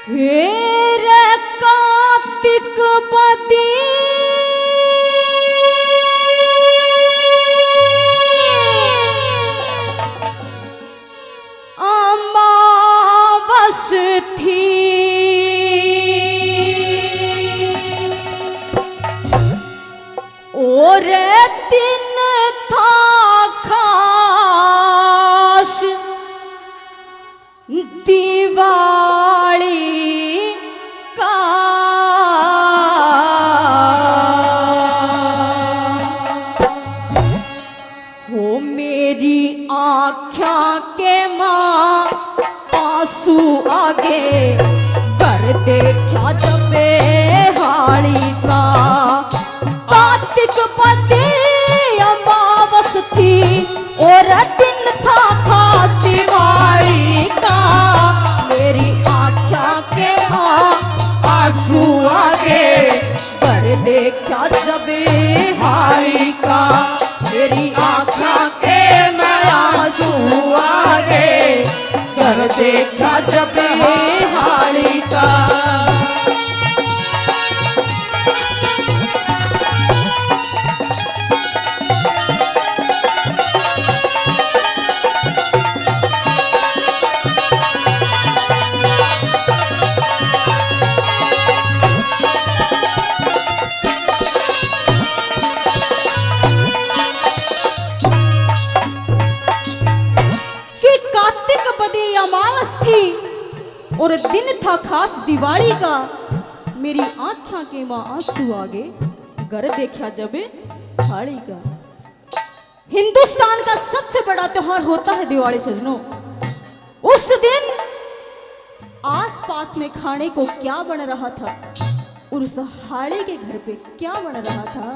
हेरे कार्तिक पति अमावस थी और दिन था खास दिवाली का। हो मेरी आँखों के माँ आंसू आगे कर देखा जब हाली का। कार्तिक पति अमावस थी और दिन था खास दिवाली का। मेरी आँखों के माँ आंसू आगे कर देखा जब हाली का। मेरी आँखों के मैं आंसू आगे कर देखा जब हाली का। अमावस थी और दिन था खास दिवाली का। मेरी आँखों के माँ आंसू आगे घर देखा जब हाली का। हिंदुस्तान का सबसे बड़ा त्योहार होता है दिवाली सजनों। उस दिन आसपास में खाने को क्या बन रहा था और उस हाली के घर पे क्या बन रहा था।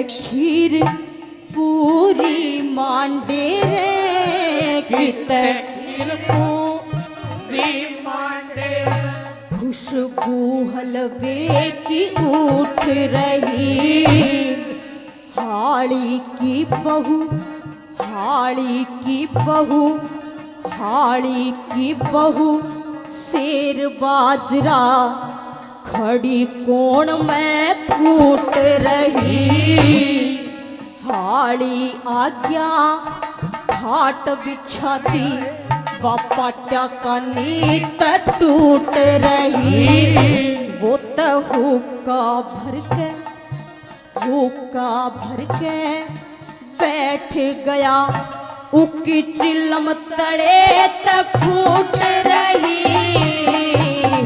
खीर पूरी मांडे रे कित खीर पूरी मांडे। खुशबू हलवे की उठ रही हाड़ी की बहू हाड़ी की बहू हाड़ी की बहू शेर बाजरा खड़ी कोण में कूट रही। हाड़ी आज्ञा घाट बिछाती बापाट्या का नीत टूट रही। वो तो हुक्का भर के बैठ गया उकी चिलम तड़े तक फूट रही।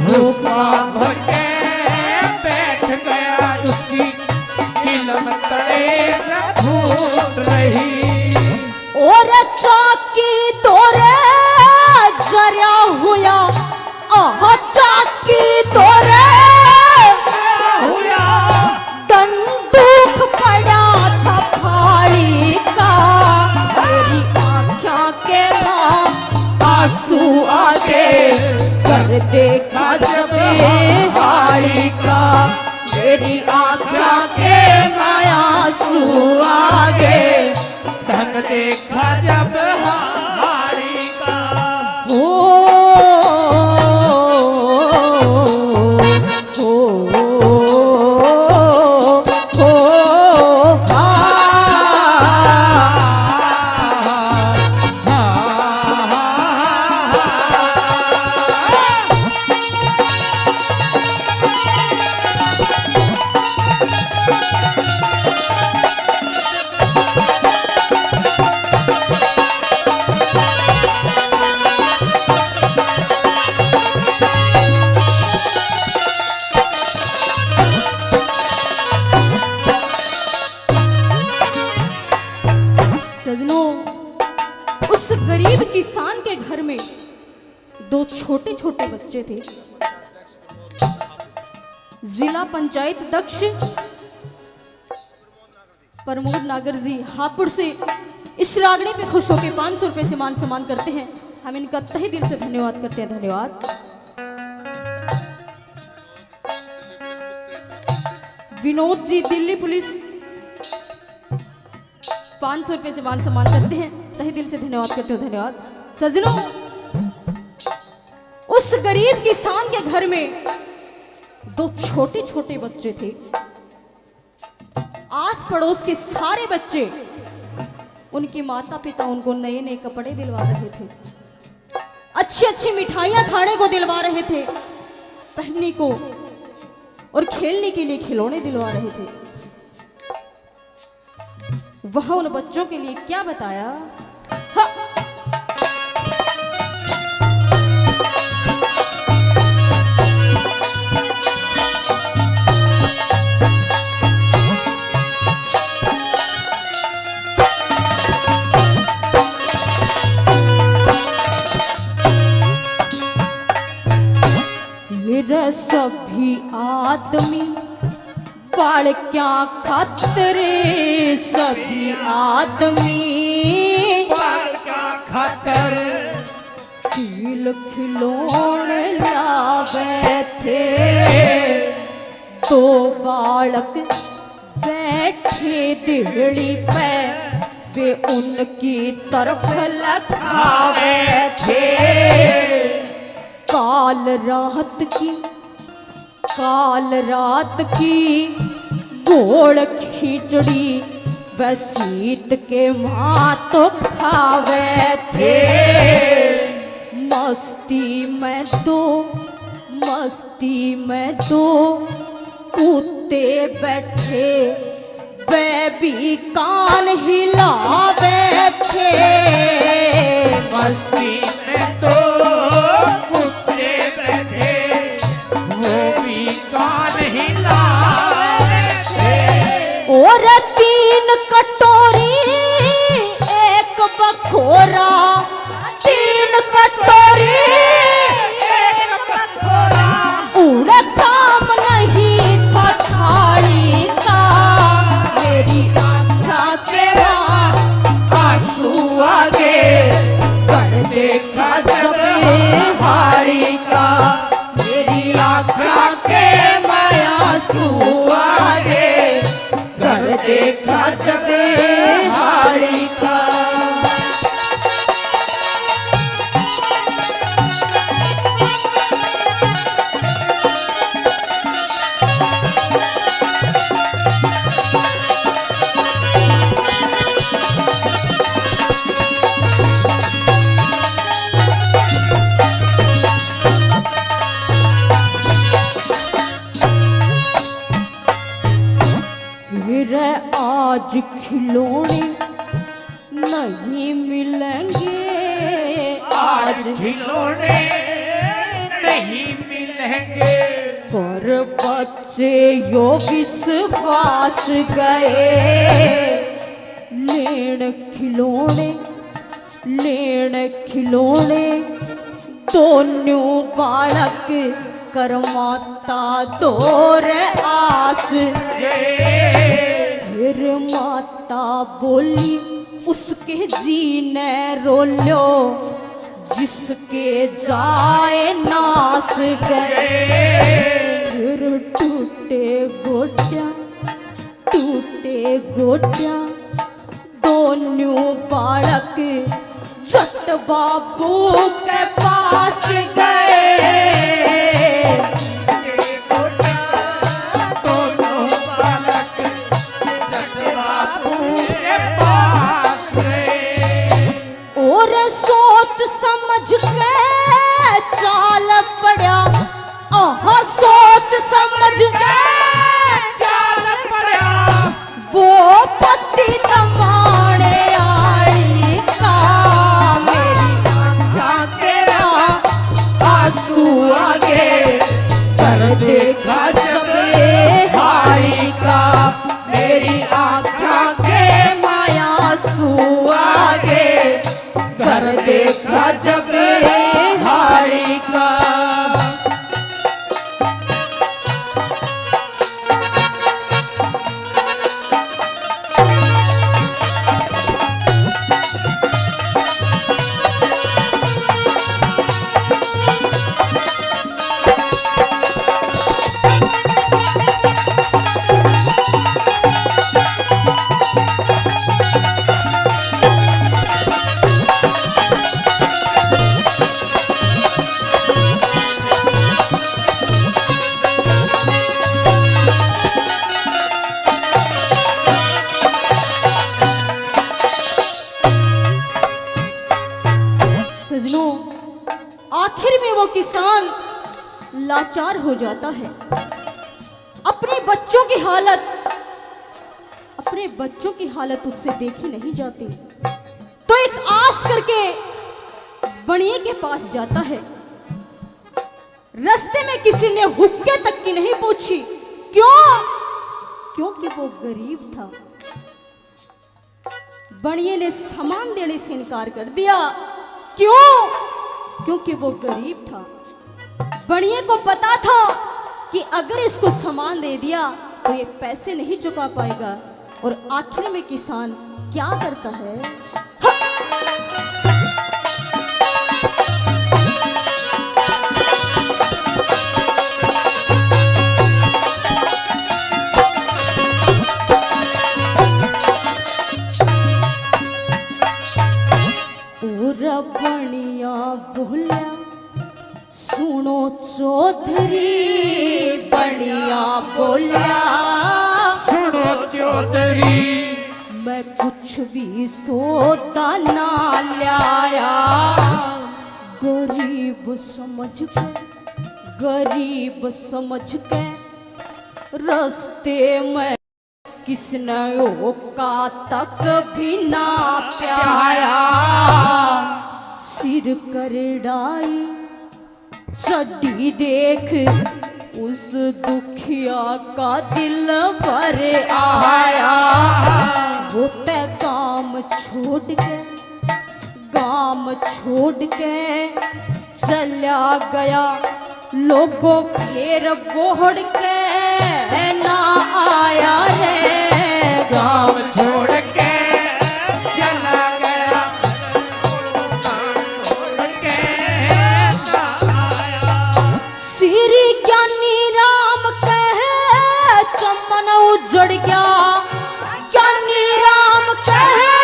हुक्का भर के बैठ गया उसकी चिलम तड़े तक फूट रही। और चाकी तोरे जरिया हुआ आह चाकी तोरे हुआ दंडूक पड़ा था फाड़ी का। मेरी आँखों के माँ आंसू आगे कर देखा जब हाड़ी का। मेरी आँखों के माँ आंसू आगे ढंग देखा जब हाड़ी का। हो गरीब किसान के घर में दो छोटे छोटे बच्चे थे। जिला पंचायत दक्ष प्रमोद नागर जी हापुड़ से इस रागनी पे खुश होकर 500 रुपए से मान सम्मान करते हैं। हम इनका तहे दिल से धन्यवाद करते हैं। धन्यवाद। विनोद जी दिल्ली पुलिस 500 रुपए से मान सम्मान करते हैं। तहे दिल से धन्यवाद करते हो। धन्यवाद। सजनों, उस गरीब किसान के घर में 2 छोटे छोटे बच्चे थे। आस पड़ोस के सारे बच्चे, उनके माता पिता उनको नए नए कपड़े दिलवा रहे थे, अच्छी अच्छी मिठाइयां खाने को दिलवा रहे थे, पहनने को और खेलने के लिए खिलौने दिलवा रहे थे। वहां उन बच्चों के लिए क्या बताया? हाँ। सभी आदमी बाल क्या खतरे, सभी आदमी बाल क्या खतर, खिल खिलौने लावे थे। 2 बालक बैठे दिहड़ी पे, वे उनकी तरफ लखावे थे। काल रात की गोड़ खिचड़ी बसीत के माँ तो खावे थे। मस्ती में दो कुत्ते बैठे, वे भी कान हिलावे थे। मस्ती में तो कुत्ते बैठे, वो भी कान हिलावे थे। और 3 कटोरी एक बखोरा, 3 कटोरी एक बखोरा, उड़े काम नहीं था थाली का। मेरी आँखों के आंसू आगे कर देखा जब हारी का। मेरी आँखों के आंसू आगे कर देखा जब हारी का। आज खिलौने नहीं मिलेंगे, आज खिलौने नहीं मिलेंगे। पर बच्चे यो विश्वास गए, लेन खिलौने दोनों बालक करमाता दौर आस। फिर माता बोली उसके जीने रोलो, जिसके जाए नास गए। फिर टूटे गोटिया दोनों बालक जट बाबू के पास गए। और सोच समझ के चाल पड़ा, सोच समझ के चाल पड़ा, वो पति तमाने आड़ी का। मेरी आँखों के आंसू आगे कर देखा जब हारी का। मेरी आँखों के आंसू आगे कर देखा जब हारी का। सजनों, आखिर में वो किसान लाचार हो जाता है। अपने बच्चों की हालत उससे देखी नहीं जाती, तो एक आस करके बनिए के पास जाता है। रास्ते में किसी ने हुक्के तक की नहीं पूछी। क्यों? क्योंकि वो गरीब था। बनिए ने सामान देने से इनकार कर दिया। क्यों? क्योंकि वो गरीब था। बनिए को पता था कि अगर इसको सामान दे दिया तो ये पैसे नहीं चुका पाएगा। और आखिर में किसान क्या करता है? पूरा बनिया बोला, सुनो चौधरी। बनिया बोला, सुनो चौधरी, मैं कुछ भी सौदा ना लाया। गरीब समझ के रास्ते में किसने ओका तक भी ना प्याया। सिर कर डाई चड्डी देख उस दुखिया का दिल भर आया। वो ते काम छोड़ के चला गया। लोगों फिर बोड़ के ना आया रे। गाँव छोड़ के चला गया, छोड़ के ना आया। श्री ज्ञानी राम कहे चमन उजड़ गया। ज्ञानी राम कहे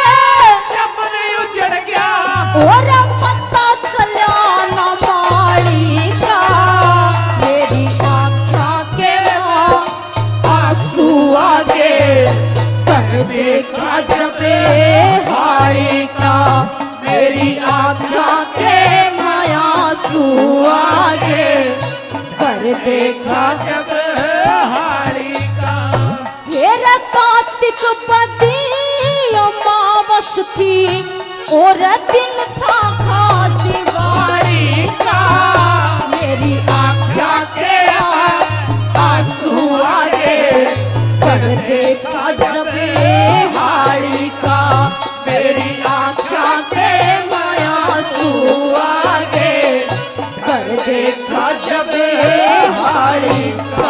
चमन उजड़ गया। और पता चला न माड़ी का। मेरी आँखों के आंसू आगे कर देखा जब हारी का। मेरी आँखों के आंसू आगे कर देखा जब हारी का। हेरा कार्तिक बदी अमावस थी और दिन था खास दिवाली का। मेरी आँखों के आंसू आगे कर देखा जब हाड़ी का। मेरी आँखों के आंसू आगे कर देखा जब हाड़ी का।